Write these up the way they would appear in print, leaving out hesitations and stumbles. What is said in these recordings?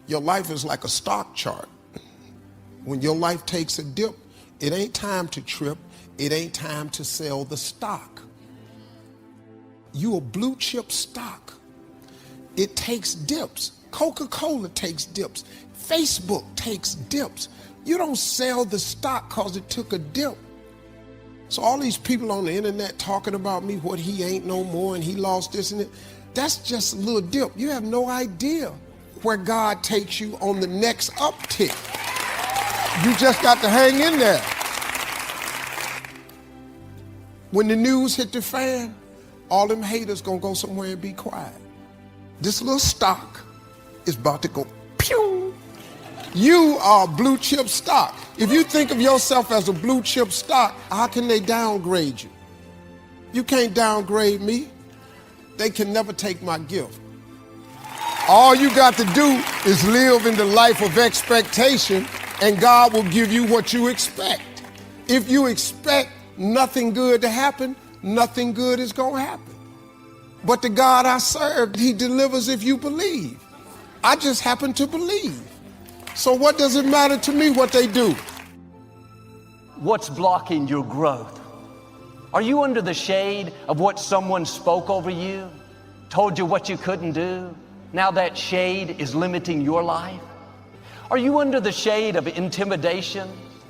Your life is like a stock chart. When your life takes a dip, it ain't time to trip. It ain't time to sell the stock. You a blue chip stock. It takes dips. Coca-Cola takes dips. Facebook takes dips. You don't sell the stock because it took a dip. So all these people on the internet talking about me, what he ain't no more and he lost this and that, that's just a little dip. You have no idea where God takes you on the next uptick. You just got to hang in there. When the news hit the fan, all them haters gonna go somewhere and be quiet. This little stock is about to go pew. You are blue chip stock. If you think of yourself as a blue chip stock, how can they downgrade you? You can't downgrade me. They can never take my gift. All you got to do is live in the life of expectation, and God will give you what you expect. If you expect nothing good to happen, nothing good is going to happen. But the God I serve, he delivers if you believe. I just happen to believe. So what does it matter to me what they do? What's blocking your growth? Are you under the shade of what someone spoke over you, told you what you couldn't do? Now that shade is limiting your life? Are you under the shade of intimidation,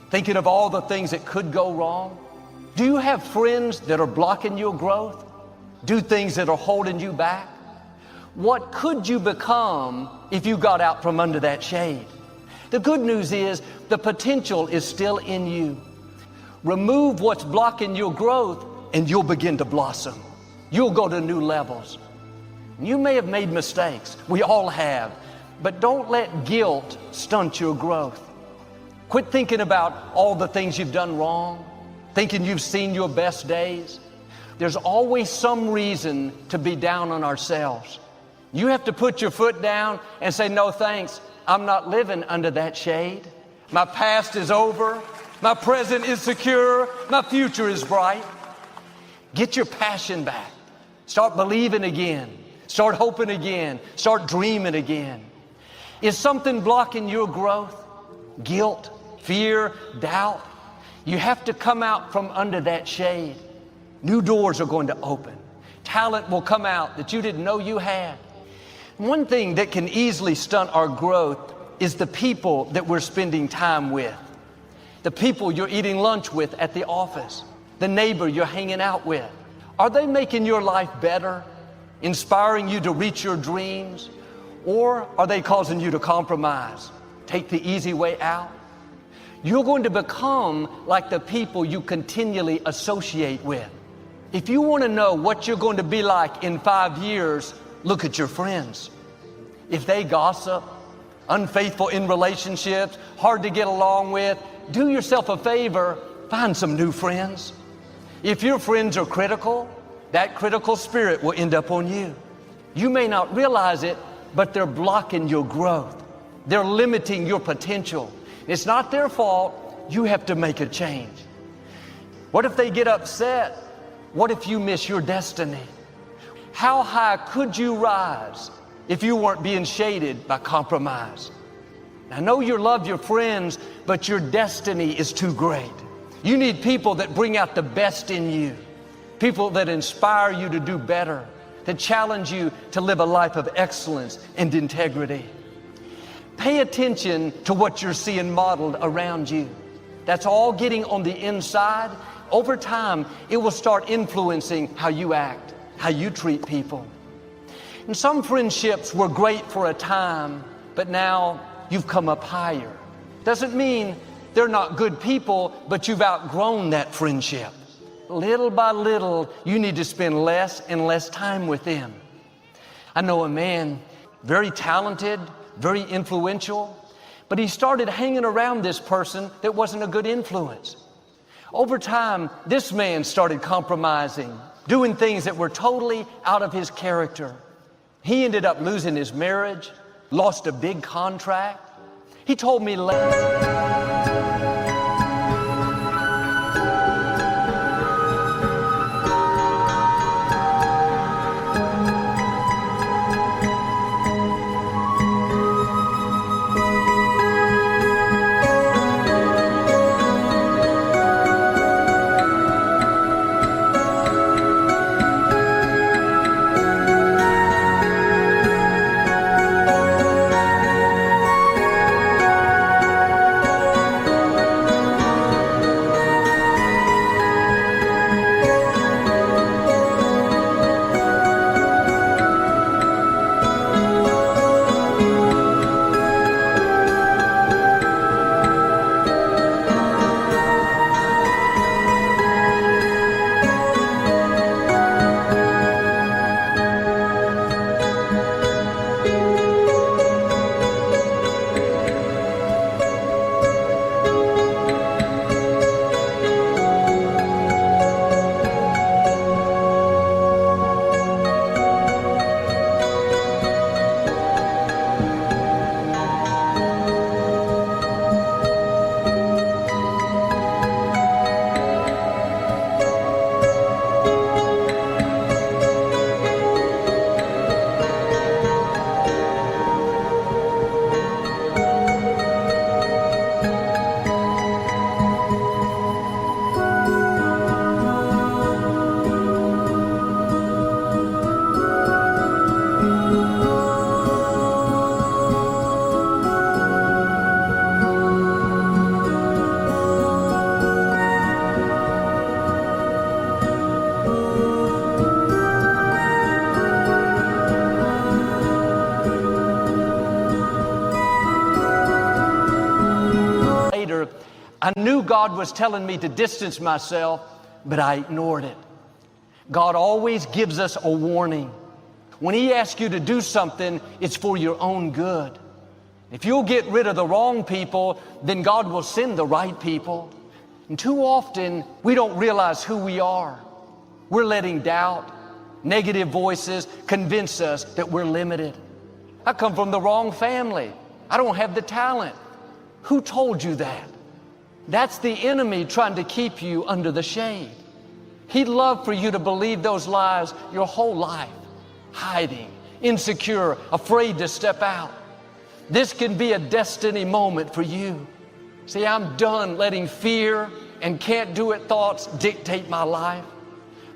thinking of all the things that could go wrong? Do you have friends that are blocking your growth? Do things that are holding you back? What could you become if you got out from under that shade? The good news is the potential is still in you. Remove what's blocking your growth and you'll begin to blossom. You'll go to new levels. You may have made mistakes. We all have. But don't let guilt stunt your growth. Quit thinking about all the things you've done wrong, thinking you've seen your best days. There's always some reason to be down on ourselves. You have to put your foot down and say, no thanks, I'm not living under that shade. My past is over. My present is secure. My future is bright. Get your passion back. Start believing again. Start hoping again. Start dreaming again. Is something blocking your growth? Guilt, fear, doubt? You have to come out from under that shade. New doors are going to open. Talent will come out that you didn't know you had. One thing that can easily stunt our growth is the people that we're spending time with. The people you're eating lunch with at the office. The neighbor you're hanging out with. Are they making your life better? Inspiring you to reach your dreams? Or are they causing you to compromise? Take the easy way out? You're going to become like the people you continually associate with. If you want to know what you're going to be like in 5 years, look at your friends. If they gossip, unfaithful in relationships, hard to get along with, do yourself a favor, find some new friends. If your friends are critical, that critical spirit will end up on you. You may not realize it, but they're blocking your growth. They're limiting your potential. It's not their fault. You have to make a change. What if they get upset? What if you miss your destiny? How high could you rise if you weren't being shaded by compromise? I know you love your friends, but your destiny is too great. You need people that bring out the best in you, people that inspire you to do better, that challenge you to live a life of excellence and integrity. Pay attention to what you're seeing modeled around you. That's all getting on the inside. Over time, it will start influencing how you act, how you treat people. And some friendships were great for a time, but now you've come up higher. Doesn't mean they're not good people, but you've outgrown that friendship. Little by little, you need to spend less and less time with them. I know a man, very talented, very influential, but he started hanging around this person that wasn't a good influence. Over time, this man started compromising, doing things that were totally out of his character. He ended up losing his marriage, lost a big contract. He told me later. I knew God was telling me to distance myself, but I ignored it. God always gives us a warning. When He asks you to do something, it's for your own good. If you'll get rid of the wrong people, then God will send the right people. And too often, we don't realize who we are. We're letting doubt, negative voices convince us that we're limited. I come from the wrong family. I don't have the talent. Who told you that? That's the enemy trying to keep you under the shade. He'd love for you to believe those lies your whole life, hiding, insecure, afraid to step out. This can be a destiny moment for you. See, I'm done letting fear and can't do it thoughts dictate my life.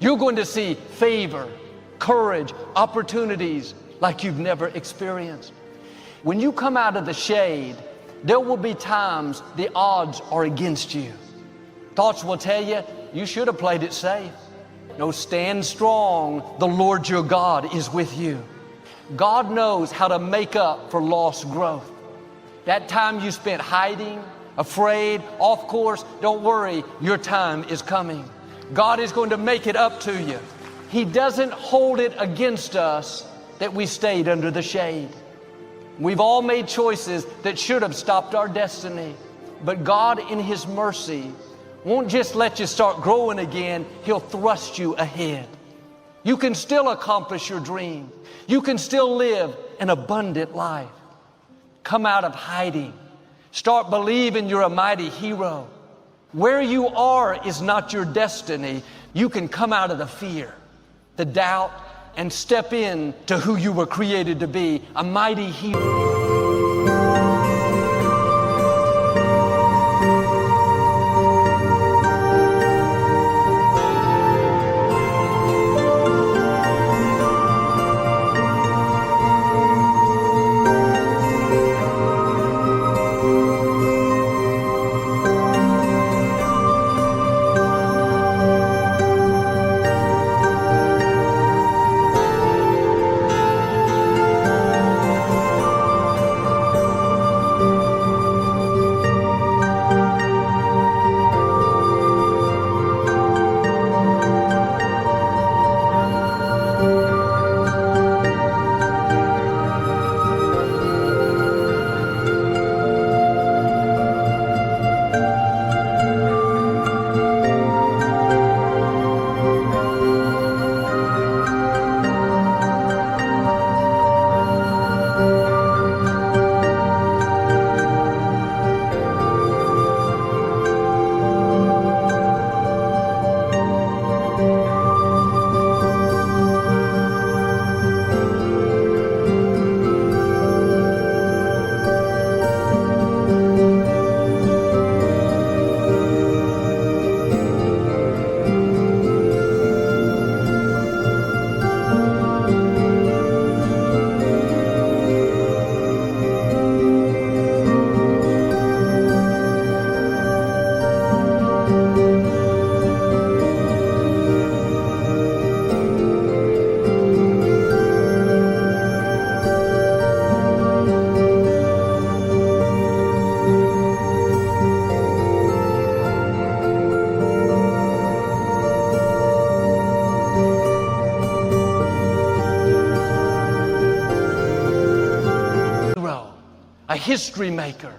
You're going to see favor, courage, opportunities like you've never experienced. When you come out of the shade, there will be times the odds are against you. Thoughts will tell you, you should have played it safe. No, stand strong. The Lord your God is with you. God knows how to make up for lost growth. That time you spent hiding, afraid, off course, don't worry, your time is coming. God is going to make it up to you. He doesn't hold it against us that we stayed under the shade. We've all made choices that should have stopped our destiny. But God, in His mercy, won't just let you start growing again. He'll thrust you ahead. You can still accomplish your dream. You can still live an abundant life. Come out of hiding. Start believing you're a mighty hero. Where you are is not your destiny. You can come out of the fear, the doubt, and step in to who you were created to be, a mighty hero. A history maker.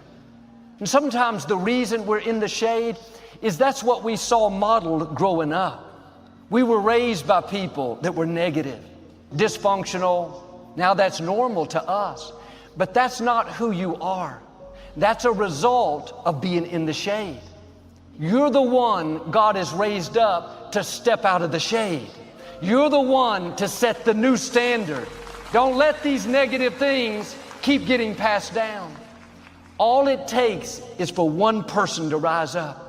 And sometimes the reason we're in the shade is that's what we saw modeled growing up. We were raised by people that were negative, dysfunctional. Now that's normal to us, but that's not who you are. That's a result of being in the shade. You're the one God has raised up to step out of the shade. You're the one to set the new standard. Don't let these negative things keep getting passed down. All it takes is for one person to rise up.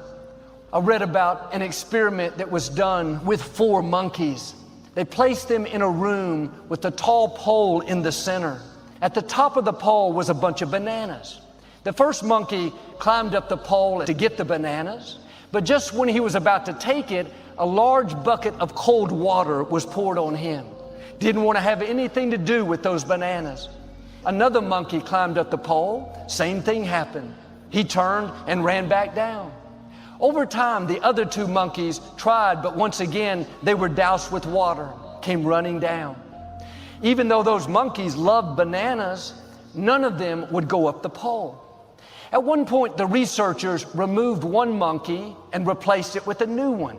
I read about an experiment that was done with 4 monkeys. They placed them in a room with a tall pole in the center. At the top of the pole was a bunch of bananas. The first monkey climbed up the pole to get the bananas, but just when he was about to take it, a large bucket of cold water was poured on him. Didn't want to have anything to do with those bananas. Another monkey climbed up the pole. Same thing happened. He turned and ran back down. Over time, the other two monkeys tried, but once again, they were doused with water, came running down. Even though those monkeys loved bananas, none of them would go up the pole. At one point, the researchers removed one monkey and replaced it with a new one.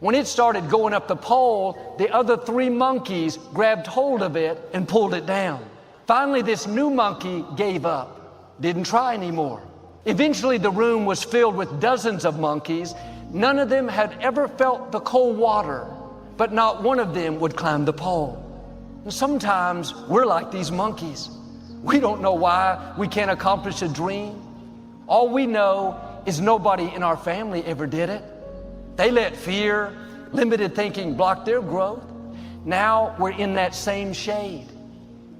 When it started going up the pole, the other three monkeys grabbed hold of it and pulled it down. Finally, this new monkey gave up, didn't try anymore. Eventually, the room was filled with dozens of monkeys. None of them had ever felt the cold water, but not one of them would climb the pole. And sometimes we're like these monkeys. We don't know why we can't accomplish a dream. All we know is nobody in our family ever did it. They let fear, limited thinking block their growth. Now we're in that same shade.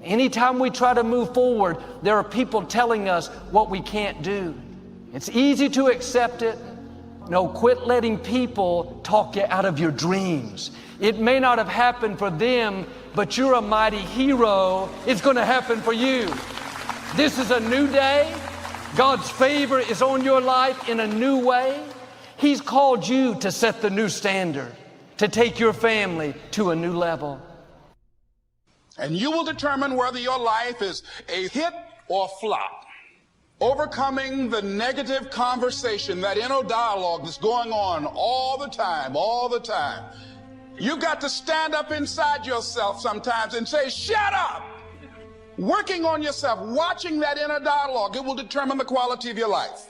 Anytime we try to move forward, there are people telling us what we can't do. It's easy to accept it. No, quit letting people talk you out of your dreams. It may not have happened for them, but you're a mighty hero. It's going to happen for you. This is a new day. God's favor is on your life in a new way. He's called you to set the new standard, to take your family to a new level. And you will determine whether your life is a hit or flop. Overcoming the negative conversation, that inner dialogue that's going on all the time. You've got to stand up inside yourself sometimes and say, shut up! Working on yourself, watching that inner dialogue, it will determine the quality of your life.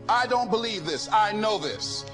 I don't believe this. I know this.